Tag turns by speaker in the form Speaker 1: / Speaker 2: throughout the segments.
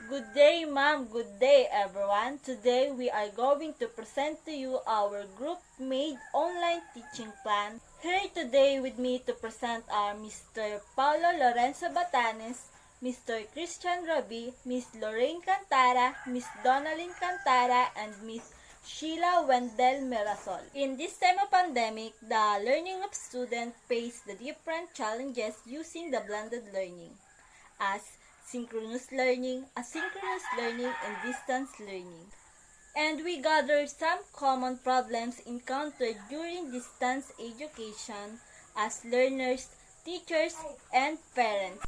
Speaker 1: Good day, ma'am. Good day, everyone. Today, we are going to present to you our group-made online teaching plan. Here today with me to present are Mr. Paulo Lorenzo Batanes, Mr. Christian Rabi, Miss Lorraine Cantara, Miss Donalyn Cantara, and Miss Sheila Wendell Mirasol. In this time of pandemic, the learning of students face the different challenges using the blended learning as synchronous learning, asynchronous learning, and distance learning. And we gathered some common problems encountered during distance education as learners, teachers, and parents.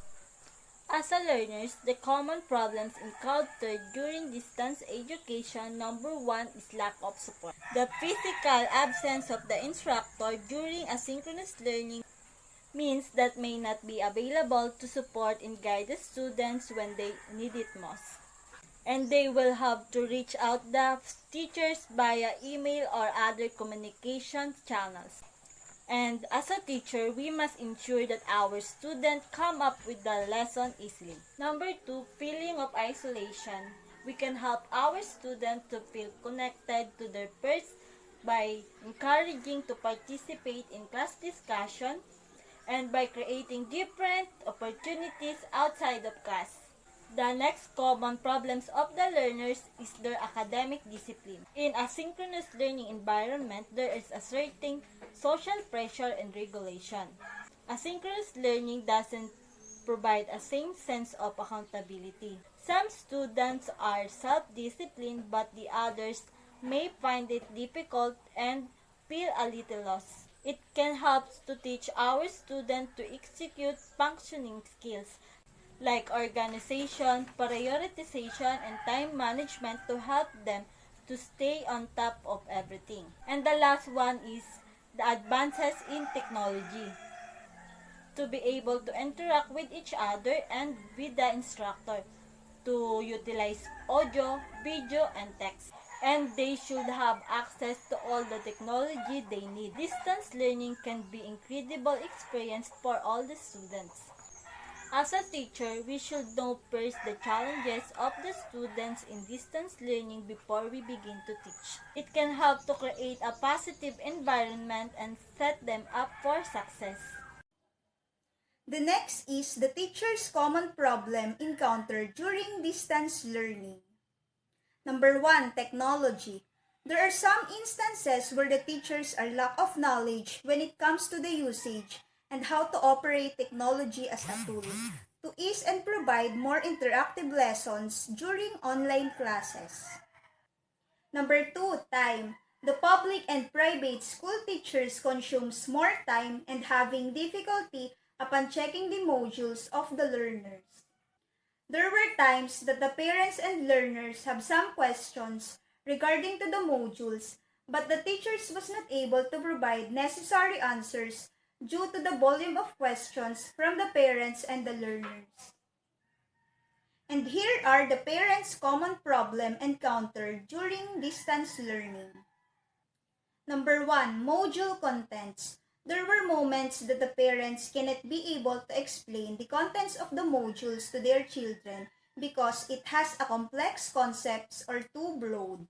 Speaker 1: As a learners, the common problems encountered during distance education, number one is lack of support. The physical absence of the instructor during asynchronous learning means that may not be available to support and guide the students when they need it most. And they will have to reach out the teachers via email or other communication channels. And as a teacher, we must ensure that our students come up with the lesson easily. Number two, feeling of isolation. We can help our students to feel connected to their peers by encouraging to participate in class discussion and by creating different opportunities outside of class. The next common problems of the learners is their academic discipline. In a synchronous learning environment, there is a certain social pressure and regulation. Asynchronous learning doesn't provide a same sense of accountability. Some students are self-disciplined, but the others may find it difficult and feel a little lost. It can help to teach our students to execute functioning skills like organization, prioritization, and time management to help them to stay on top of everything. And the last one is the advances in technology to be able to interact with each other and with the instructor to utilize audio, video, and text. And they should have access to all the technology they need. Distance learning can be incredible experience for all the students. As a teacher, we should know first the challenges of the students in distance learning before we begin to teach. It can help to create a positive environment and set them up for success.
Speaker 2: The next is the teacher's common problem encountered during distance learning. Number 1, technology. There are some instances where the teachers are lack of knowledge when it comes to the usage and how to operate technology as a tool to ease and provide more interactive lessons during online classes. Number 2, time. The public and private school teachers consumes more time and having difficulty upon checking the modules of the learners. There were times that the parents and learners have some questions regarding to the modules, but the teachers was not able to provide necessary answers due to the volume of questions from the parents and the learners. And here are the parents' common problem encountered during distance learning. Number 1, module contents. There were moments that the parents cannot be able to explain the contents of the modules to their children because it has a complex concepts or too broad.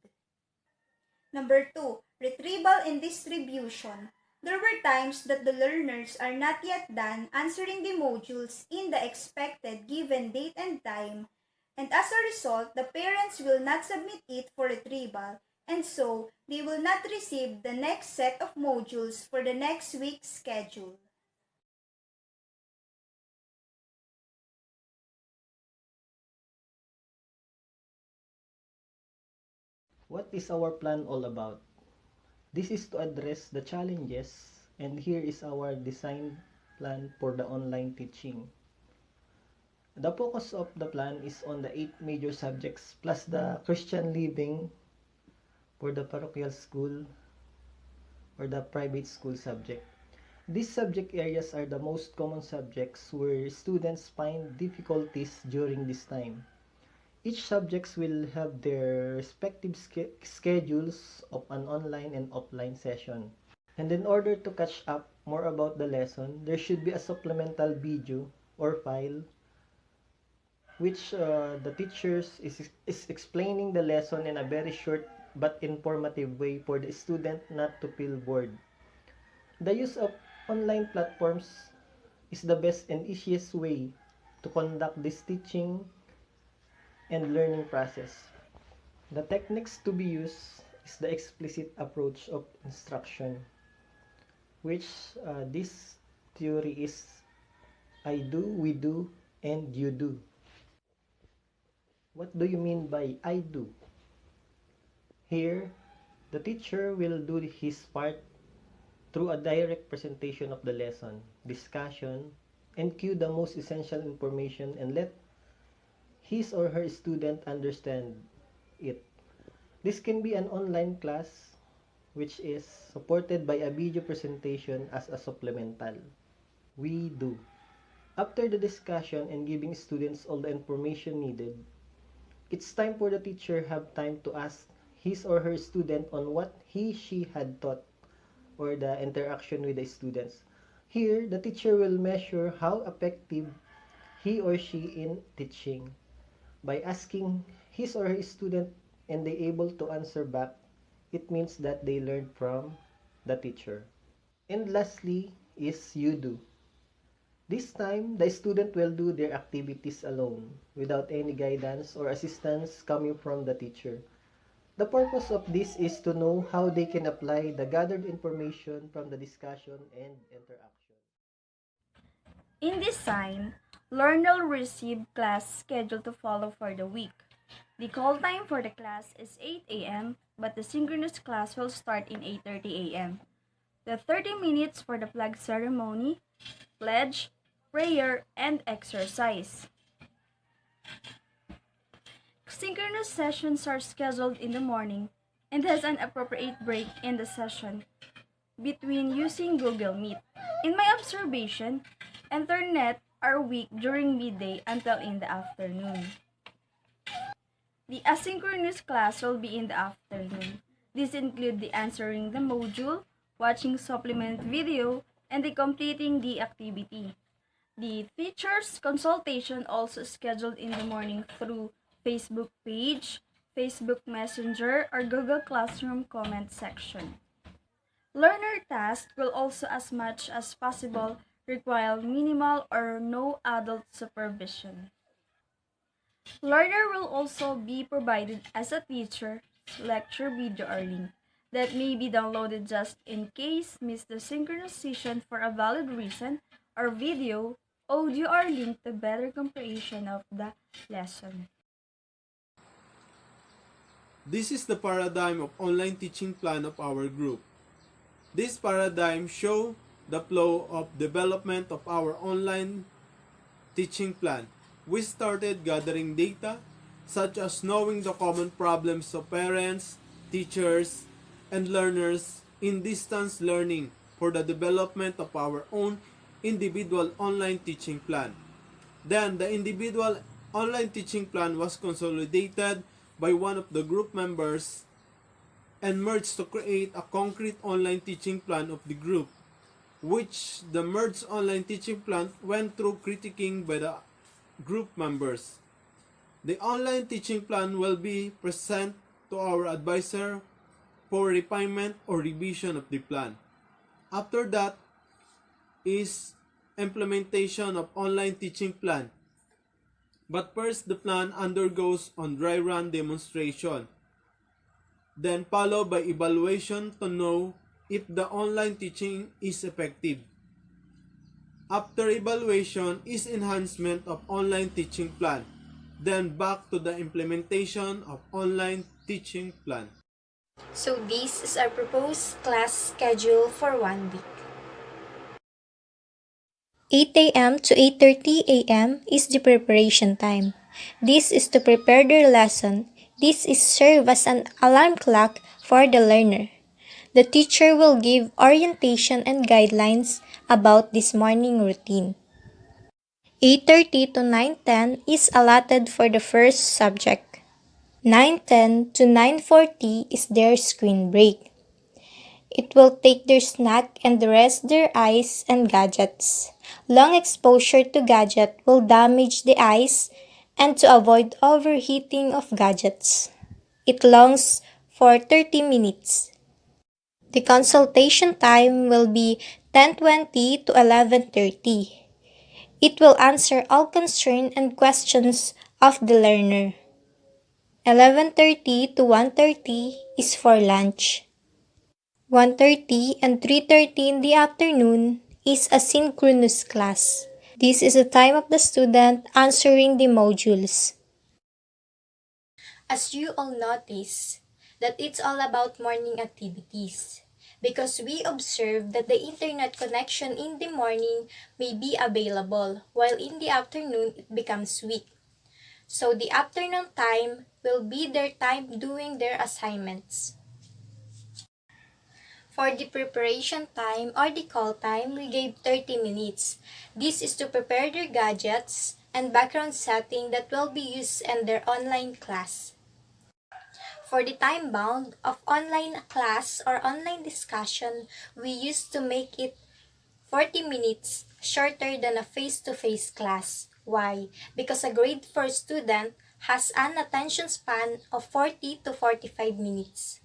Speaker 2: Number 2, retrieval and distribution. There were times that the learners are not yet done answering the modules in the expected given date and time, and as a result, the parents will not submit it for retrieval, and so they will not receive the next set of modules for the next week's schedule.
Speaker 3: What is our plan all about? This is to address the challenges, and here is our design plan for the online teaching. The focus of the plan is on the 8 major subjects plus the Christian living for the parochial school or the private school subject. These subject areas are the most common subjects where students find difficulties during this time. Each subjects will have their respective schedules of an online and offline session. And in order to catch up more about the lesson, there should be a supplemental video or file which the teachers is explaining the lesson in a very short but informative way for the student not to feel bored. The use of online platforms is the best and easiest way to conduct this teaching and learning process. The techniques to be used is the explicit approach of instruction, which this theory is I do, we do, and you do. What do you mean by I do? Here, the teacher will do his part through a direct presentation of the lesson, discussion, and cue the most essential information and let his or her student understand it. This can be an online class which is supported by a video presentation as a supplemental. We do. After the discussion and giving students all the information needed, it's time for the teacher have time to ask his or her student on what she had taught or the interaction with the students. Here, the teacher will measure how effective he or she in teaching. By asking his or her student and they able to answer back, it means that they learned from the teacher. And lastly is you do. This time, the student will do their activities alone without any guidance or assistance coming from the teacher. The purpose of this is to know how they can apply the gathered information from the discussion and interaction.
Speaker 4: In this sign, learner will receive class schedule to follow for the week. The call time for the class is 8 a.m., but the synchronous class will start in 8:30 a.m. The 30 minutes for the flag ceremony, pledge, prayer, and exercise. Synchronous sessions are scheduled in the morning and has an appropriate break in the session between using Google Meet. In my observation, internet are weak during midday until in the afternoon. The asynchronous class will be in the afternoon. These include the answering the module, watching supplement video, and the completing the activity. The teacher's consultation also scheduled in the morning through Facebook page, Facebook Messenger, or Google Classroom comment section. Learner tasks will also as much as possible require minimal or no adult supervision. Learner will also be provided as a teacher's lecture video or link that may be downloaded just in case miss the synchronous session for a valid reason or video, audio or link to better comprehension of the lesson.
Speaker 5: This is the paradigm of online teaching plan of our group. This paradigm shows the flow of development of our online teaching plan. We started gathering data, such as knowing the common problems of parents, teachers, and learners in distance learning for the development of our own individual online teaching plan. Then, the individual online teaching plan was consolidated by one of the group members and merged to create a concrete online teaching plan of the group, which the merged online teaching plan went through critiquing by the group members. The online teaching plan will be presented to our advisor for refinement or revision of the plan. After that is implementation of online teaching plan. But first, the plan undergoes on dry run demonstration, then followed by evaluation to know if the online teaching is effective. After evaluation is enhancement of online teaching plan, then back to the implementation of online teaching plan.
Speaker 6: So this is our proposed class schedule for 1 week.
Speaker 7: 8 a.m. to 8:30 a.m. is the preparation time. This is to prepare their lesson. This is serve as an alarm clock for the learner. The teacher will give orientation and guidelines about this morning routine. 8:30 to 9:10 is allotted for the first subject. 9:10 to 9:40 is their screen break. It will take their snack and rest their eyes and gadgets. Long exposure to gadget will damage the eyes and to avoid overheating of gadgets. It lasts for 30 minutes. The consultation time will be 10:20 to 11:30. It will answer all concerns and questions of the learner. 11:30 to 1:30 is for lunch. 1:30 and 3:30 in the afternoon is a synchronous class. This is the time of the student answering the modules.
Speaker 6: As you all notice, that it's all about morning activities. Because we observe that the internet connection in the morning may be available, while in the afternoon it becomes weak. So the afternoon time will be their time doing their assignments. For the preparation time or the call time, we gave 30 minutes. This is to prepare their gadgets and background setting that will be used in their online class. For the time bound of online class or online discussion, we used to make it 40 minutes shorter than a face-to-face class. Why? Because a grade 4 student has an attention span of 40 to 45 minutes.